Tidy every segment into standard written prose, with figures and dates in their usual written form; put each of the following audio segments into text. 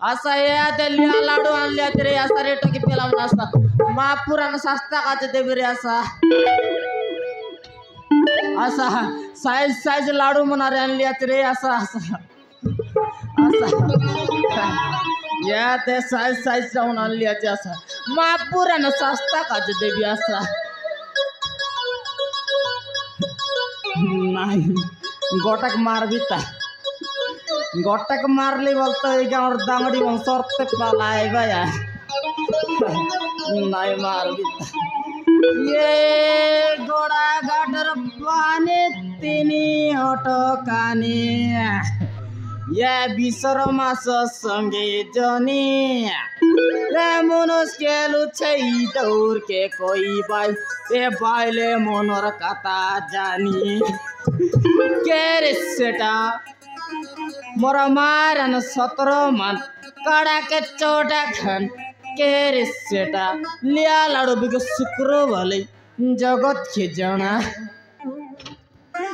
असा या दिल्ली लाडू आणल्या तरी असा रेट की पेला नसता महापुराण सस्ता का ते बरे असा असा साइज साइज लाडू म्हणणारे आणल्या तरी असा असा असा या ते साइज साइज जाऊन आणल्या ते असा महापुराण सस्ता का ते बी असा नाही गोटक मारबिता गोटक मारली बोलतो और दांगड़ी सरते पालाए भैया नहीं मारबिता ये गोड़ा गाटर पानी तिनी अटकानी ये बिसर मास संगे जनी मनुष्य लुच्छे दौड़ के कोई बाई ए बाइले मनोर कथा जानी के रे सेटा मोर मारन 17 मन कड़ा के चोटा खन के रे सेटा लिया लाडू बिग शुक्र भले जगत के जना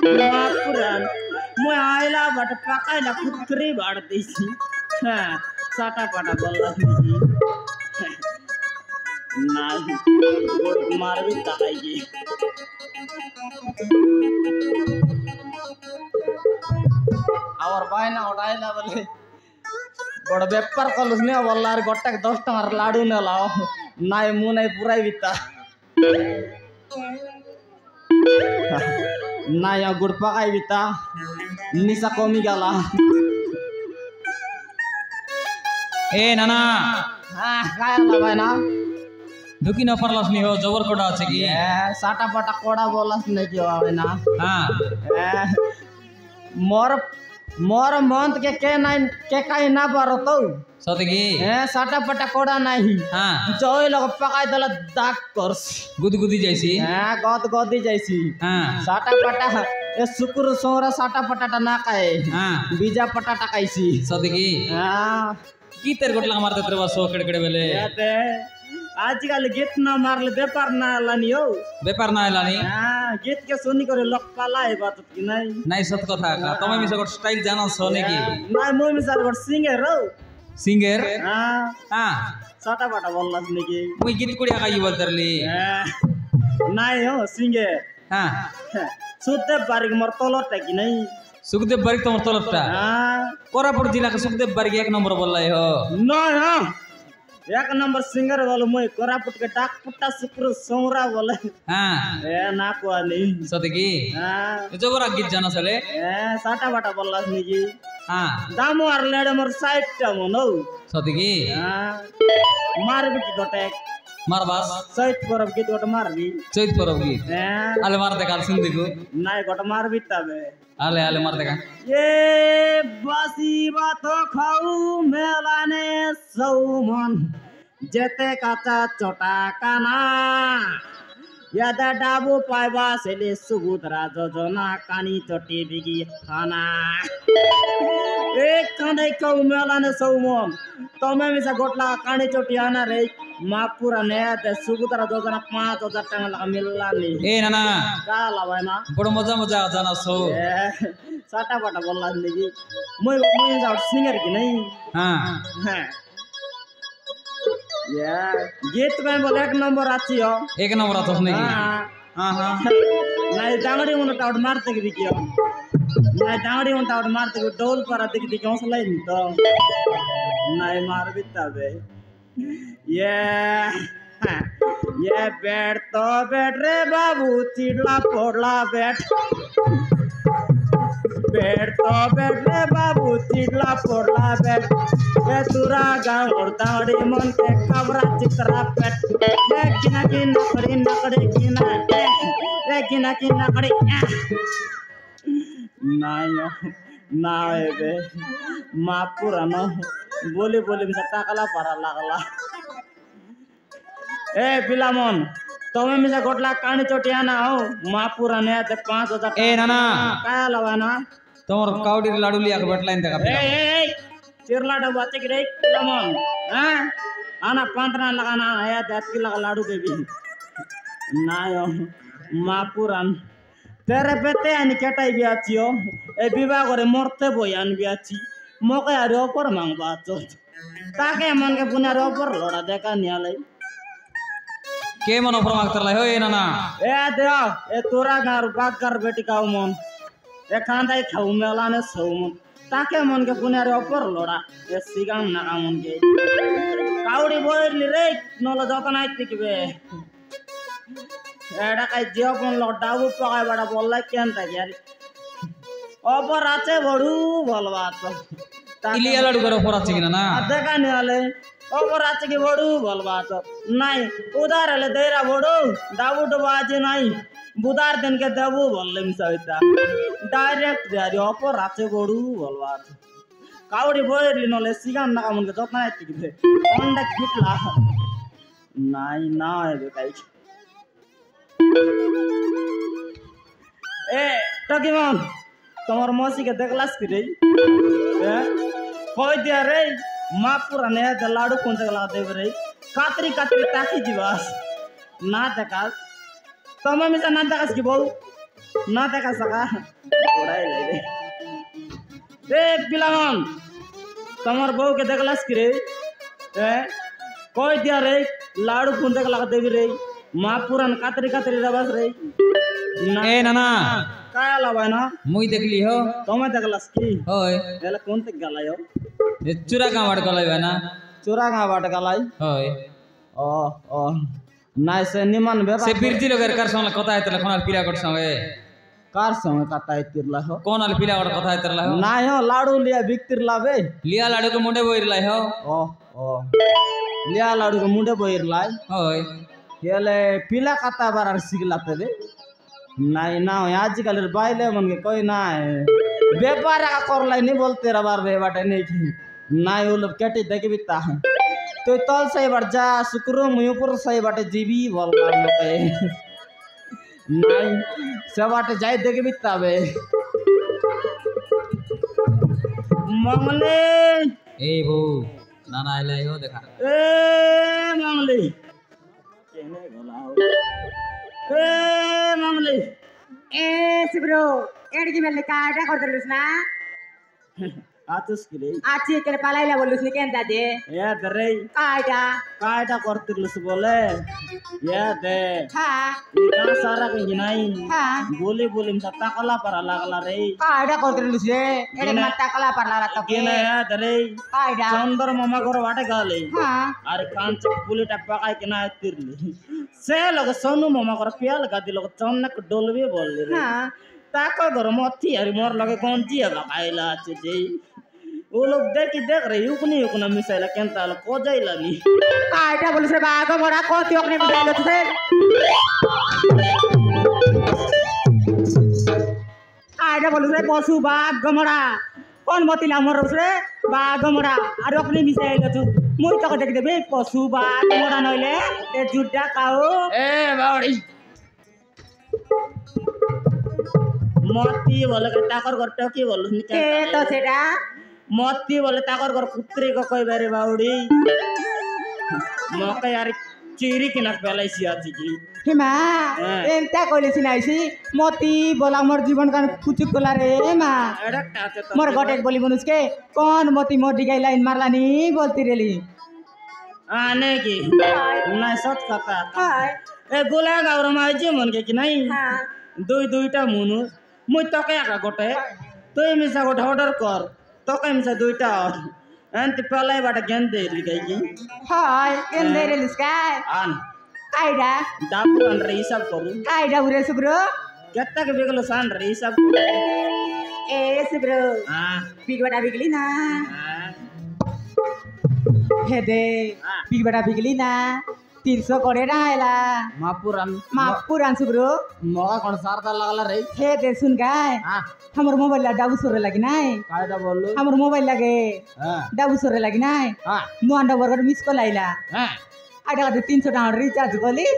पुरान मैं आयला बट पकायला कुत्री बाड़ देसी हां साटा पाटा बोलला नहीं मार भी ताई और भाई ना उड़ाइला बोले बड़ बेपार कलुस ने बोलला रे गोटक 10 टका लाडू न लाओ नाय मु नाय पुराई बिता नाय गुड़ पकाई बिता निशा कमी गला ए नाना हां काय ला भाई ना ढुकी न परलास नि हो जबर कोडा আছে কি साटा पटा कोडा बोलस नहीं कि भाई ना हां मोर मोर मंत के नहीं के काई ना बरतो सतगी साटा पटा कोडा नहीं हां जोई लोग पकाई दला दाग करस गुदगुदी जैसी हां गदगदी जैसी हां साटा पटा ए शुक्र सोरा साटा पटाटा ना काए हां बीजा पटाटा काईसी सतगी हां की तेर गोटला मारते तेरे बस कड़कड़े बेले याते आजकल गीत ना मारले व्यापार ना लानी हो व्यापार ना लानी हां गीत के सुनी करे लोक पालाए बात की नहीं नहीं सत कथा का तमे मिसा गोट स्टाइल जानो सोने की नहीं मोय मिसा गोट सिंगर हो सिंगर हां हां साटा पाटा बोलला सुनी की मुई गीत कुड़िया काई बोलतरली नहीं हो सिंगर हां सुदेव बारिक मोर तलट की नहीं सुखदेव बारिक तोर तलपटा हां कोरापुर जिला के सुखदेव बारिक 1 नंबर बोललाई हो ना हां एक नंबर सिंगर बोल मुई कोरापुट के डाक पुट्टा सुकुर सोमरा बोले হ্যাঁ ए ना कोनी সত্যি কি हां জবরা গীত জানা চলে ए साटा बाटा बोललास निजी হ্যাঁ दामो आर लेडे मोर साइड टा मनो সত্যি কি हां मार बिटी गोटे মারবাস साइड पर गीत गोटे मारबी চৈত পরব গীত हां আলে মার দেখা শুন দেখো नाय गोटे मारबी तबे আলে আলে মার দেখা ये बासी बातो खाऊ मेलाने सौमन जेते काचा चोटा काना यादा डाबू पाइबा सेले सुबुद्रा जोजना कानी चोटी बिगी खाना एक कांदे खाऊ मेलाने सौमन तमे मिसा गोटला कानी चोटी आना रे मापुरा ने ते सुबुद्रा जोजना 5000 টাকা লাগা মিললা নি এ না না का लावाय ना বড় মজা মজা জানাছো साटा पाटा बोल रहा है मुझे मुझे जाओ सिंगर की नहीं হ্যাঁ हाँ यार गीत में बोले एक नंबर आती हो এক নম্বর আছস নাকি हाँ হ্যাঁ হ্যাঁ नहीं दांगड़ी उन्हें टाउट मारते की बिकियो नहीं दांगड़ी उन्हें टाउट मारते की डोल पर आते की दिक्कत मसला ही नहीं तो नहीं मार भी तबे ये बैठ तो बैठ रे बाबू चिड़ला पोड़ला बैठ बैठ तो बैठ रे बाबू चिड़ला पोड़ला बैठ ये तुरा गाँव और दाड़ी मन के कबरा चित्रा पेट ये किना की नकड़ी नकड़ी किना किना की नकड़ी नायो नाय बे माँ पुरानो बोली बोली में टाकला पारा लागला ए पिलामन तमे मिसा गोटला कानी चोटिया ना हो माँ पुराने ते 5000 এ না না काय लवाना তোমার কাউডির লাডু লিয়া বেটলাইন দেখা ए चिरला डब्बा चेक रे पिलामन हां आना 15 लगाना है 10 की लगा लाडू बेबी नायो माँ पुरान तेरे बेटे आनी केटाई बियाचियो ए विवाह करे मरते बयान बियाची मोके आरे ऊपर मांगबा तो ताके मन के पुना रे ऊपर लोड़ा देखा नियाले কে মন অপর মাগতারলাই হই না না ए देव ए तोरा गार बात कर बेटी का मन ए खांदाई खाऊ मेलाने सौ मन ताके मन के पुना रे ऊपर लोड़ा ए सिगाम ना मन के काउडी बोइरली रे नलो जतन आइति किबे एडा काई जीवन लो डाबू पकाय बड़ा बोलला केन ता यार ऊपर आछे बड़ू बोलवा तो ইলিয়া লাডু করে অপর আছে কিনা না देखा नहीं वाले ऊपर आछे की बड़ू बोलवा तो नहीं उधार ले देरा बड़ू डाबू डबाजे नहीं बुधार दिन के देबू बोलले मिसाइता डायरेक्ट जारी ऊपर आछे बड़ू बोलवा तो काउडी बोइरली नले सिगाम ना मन के जतन आइति किबे अंडा किटला नहीं ना है काई ए टकीमन तुम्हार मौसी के देखलास की रे कोई दिया रे माँ पूरा नया दे लाडू कौन से ला दे रे कातरी कातरी ताकी जीवास ना देखा तमे मिसा ना देखा की बहु ना देखा सका उड़ाई ले रे पिलामन तुम्हार बहू के देखलास की रे कोई दिया रे लाडू कौन से ला दे रे माँ पुरान कातरी कातरी रबास रे এ না না काय लावाय ना মুই দেখলি হো तमे देखलास की হই एला कोन तक गलायो এ চুরা কামাড় গলাইবা না चोरा गा बाट गलाई হই ओ ओ नाइ से निमन সে बेबा পিরতি লোকের কার সঙ্গে কথা হইতলে কোনাল পিলা কর সঙ্গে कार संग काटाई तिरला हो কোনাল পিলা কর কথা হইতলে হো नाइ हो लाडू लिया बिकतिर लावे লিয়া লাডু কে মুন্ডে বইরলাই হো ओ ओ लिया लाडू के मुंडे बोइर लाई হই येले पीला काटा बार सिगलाते दे नाइ ना आजकल बाइले मन के कोई ना व्यापार का करलाई नहीं बोलते रबार रे बाटे नहीं की नाइ वो लोग केटी देख बिता तो तल सही बार जा शुक्र मुयुपुर सही बाटे जीवी बोल के नाइ से बाटे जाय देख बिता बे मंगले এই বউ না না আইলাই হো দেখা ए मंगले केने गलाओ ए मंगले ए शिब्रो एडकी मेले काटा करदलुस ना आतुस की रे आची के पलाइला बोलुस नि केनता दे या दरे कायटा करतिलुस बोले या दे हां इतना सारा कहीं नहीं हां बोली बोली में सत्ता कला पर लागला रे कायटा करतिलुस रे एडे मत्ता कला परला तो के केना या दरे कायटा चंदर मामा घर वाटे गाले हां अरे कान से पुली टप्पा काय के ना तिरली से लोग सोनू मामा घर पियाल गादी लोग चौनक डोलवे बोल रे हां ताको घर मथी हरी मोर लगे कौन जी है खाइला छे जे वो लोग देख रहे युकना मिसाइला केनता लो को जाइला नी कायटा बोलुस रे बागो मोरा कोती ओकने मिसाइल तुसे कायटा बोलुस रे पशु बाग गमरा कौन मतिला मरस रे बाग गमरा आर ओकने मिसाइल तु मुई तो देख देबे पशु बाग गमरा नइले ए जुड्डा काओ ए बावड़ी मती बोले के ताकर घर टकी बोलुस नी के तो सेटा मती बोले ताकर घर कुत्री को कोई बारे बावड़ी मके यार चिरी किना पेलाइसी आजी की हिमा एंता कोले सिनाइसी मोती बोला मोर जीवन का कुचुक कोला रे मा एडक टाते तो मोर गटेक बोली मनुष के कौन मोती मोटी गई लाइन मारला नी बोलती रेली आने की ना सत कथा हाय ए गोला गावर माइजे मन के कि नहीं हां दुईटा मुनु मुई तके आका गोटे तुई मिसा गोटे ऑर्डर कर तके मिसा दुईटा और एंत पलाई बाटा गेन दे लिगाई की हाय केन दे रेलिस काय आन कायडा डाबू अन रे हिसाब करू कायडा उरे सुग्रो केत्ता के बेगलो सान रे हिसाब करू ए सुग्रो हां बिगबटा बिगली ना हां हे दे बिगबटा बिगली ना 300 कोड़े आयला मापुरान सुग्रो मगा कोन सारदा लागला रे हे दे सुन गाय हां हमर मोबाइल ला डाबू सोरे लगी नाय कायदा बोलू हमर मोबाइल लागे हां डाबू सोरे लगी नाय हां नो अंडा बर्गर मिस को लाइला हां आटा 300 टाका रिचार्ज करली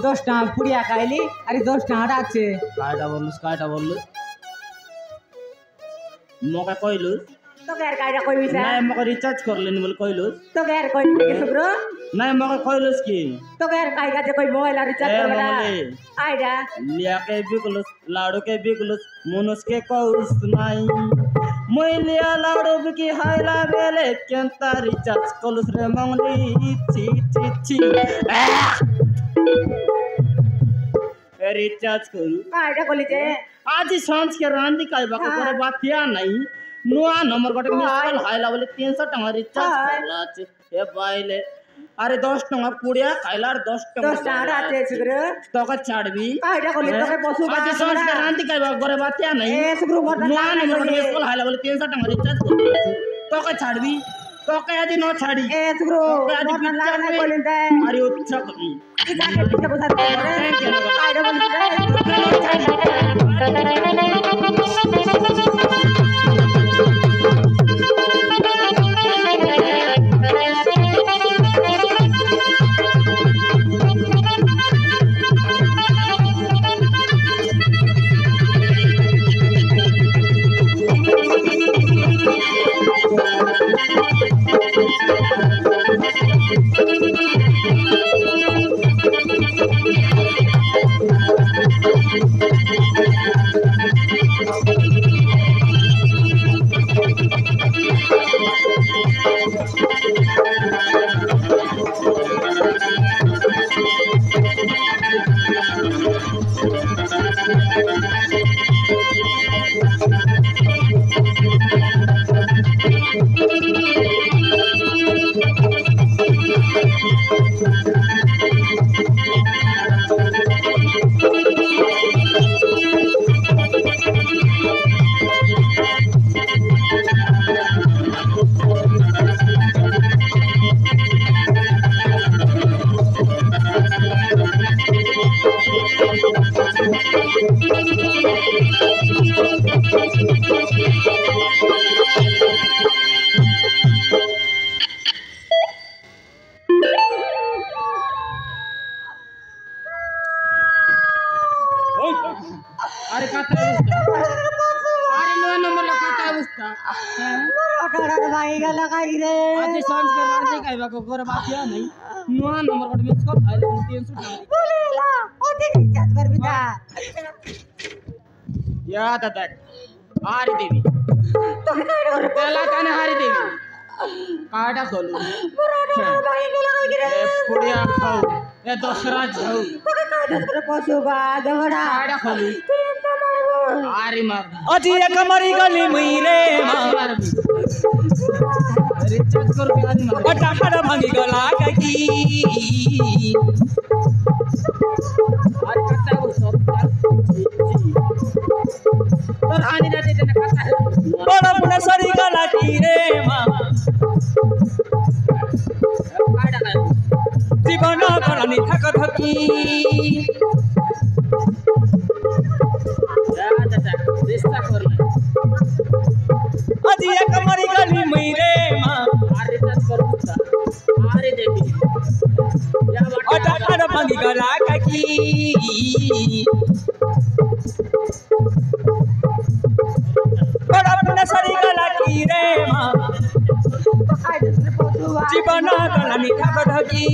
10 टाका पुड़िया खाइली अरे 10 टाका আছে कायदा बोलू मगा कइलु तो गैर कायदा कोई विसा नहीं मगा रिचार्ज कर लेनी बोल कइलु तो गैर कोई के सुग्रो नहीं मगा कइलुस की तो गैर कायदा जे कोई मोबाइल रिचार्ज ए करबा मगले आइडा लिया के बिकलुस लाडू के बिकलुस मुनुस के कौस नहीं মই लिया लाडू बिकी हाइला बेले केंता रिचार्ज कलुस रे मंगली ची ची ची रिचार्ज करू कायदा कोली जे आज सांझ के रांदी काय बाको करे बातिया नहीं नुआ नंबर गटे मिस कॉल हाइला बोले 300 टका रिचार्ज करला छे ए बाइले अरे 10 टका पुड़िया खाइला 10 टका 10 टाका আছে सुग्रो तो का छाड़बी कायदा कोली तो पशु आज सांझ के रांदी काय बाको करे बातिया नहीं ए सुग्रो मोर नुआ नंबर गटे मिस कॉल हाइला बोले 300 टका रिचार्ज करला छे तो का छाड़बी तो का यदि न छाड़ी ए सुग्रो मोर ना लागना कोली दे अरे उच्च कमी इका के पीछे बसा कायदा अरे कथा अरे नो नंबर ला कथा अवस्था अठारह भाई गला काई रे आज सांझ के रांदी काय बाको करे बातिया नहीं नो नंबर गटे मिस कॉल हाइला 300 टका बोलेला ओते रिचार्ज करबी ता याद आता हारी देवी তোকে কাইটা করে তেলা কানে হারি দেবি কাটা খোলু ভাই গেলা কই রে এ পুড়িয়া খাও এ দশরা যাও তোকে কাইটা করে পশু বা গমড়া কাটা খোলু হারি মার अजी एक मरी गली मुइरे माँ रिचार्ज कर बिहारी मार पटाखा भांगी गला की हारी कट्टा वो सब तो हानि ना देते ना कट्टा है बड़ा पुना सरी गला की रे माँ काटा है जीवन गला नि थक थकी दादा रिश्ता कर ले अजी एक मरी गली मुइरे माँ हारी रिचार्ज कर बुता हारी देवी या बाटा पटाखा भांगी गला की बड़ा पुना सरी गला की रे माँ কাইটা করে পশু বা जीवन गला नि थक थकी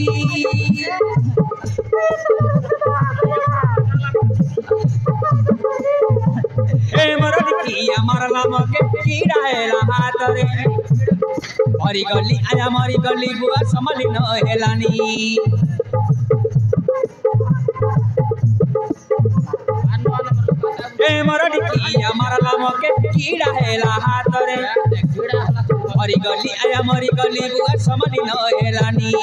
ए मरद की अमर नाम के कीड़ा है हाथ रे मरी गली आया मरी गली बुआ समली न हेलानी ए मरद की अमर नाम के कीड़ा है हाथ रे मरी गली आया मरी गली बुआ समली न हेलानी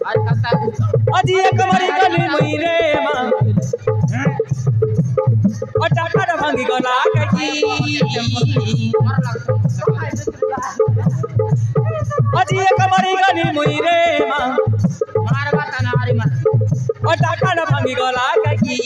आज कट्टा अजी एक मरी गली मुई रे माँ पटाखा भांगी गला की अजी एक मरी गली मुई रे माँ मार बाता ना हारी मार पटाखा भांगी गला की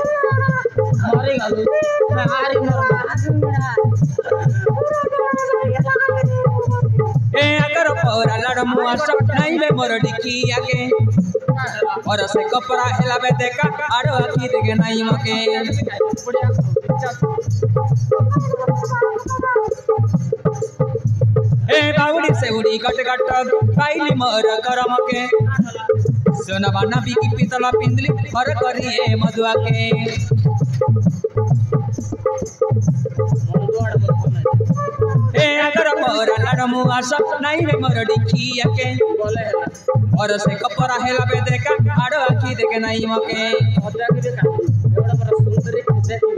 मारे गालो मैं हारी मार ए अगर पौरा लड़ मुआ सब नहीं में मोर डिकी आके और से कपड़ा हिलावे देखा आरो आखी देखे नहीं मके पुड़िया ए बाउडी से उड़ी कट कट काइली मोर करम के सोना बाना बिकी पितला पिंदली हर करिए मधुआ के ए अगर पौरा लड़ मुआ सब नहीं में मोर डिकी आके बोले और से कपड़ा हिलावे देखा आरो आखी देखे नहीं मके मजा की देखा एवढा बड़ा सुंदरी देखी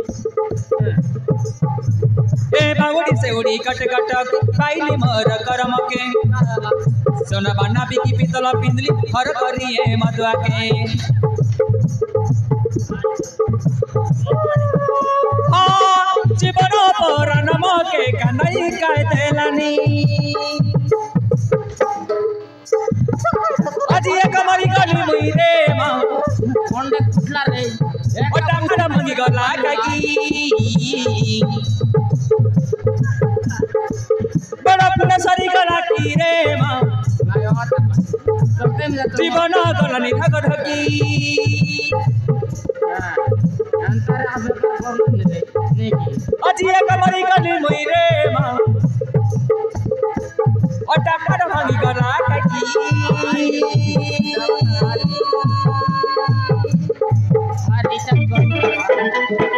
ए बाउडी से उड़ी कट कट काइली मोर करम के सोना बाना बिकी पितला पिंदली हर करिए मधुआ के जीवन पर नमके कन्हई काय देलानी अजी एक मरी गली मुई रे माँ कोंडे कुठला रे पटाखा भांगी गला की बड़ा पुना सरी गला की रे माँ सबते में जातो जीवन गला नि थक थकी अंतर आबे पर नहीं की अजी एक मरी गली मुई रे माँ पटाखा भांगी गला की हारी सब कर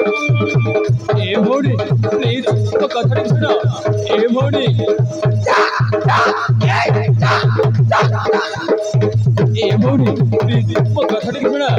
ए भौणी प्लीज तो कथाटी सुनो ए भौणी ए भौणी प्लीज तो कथाटी सुनो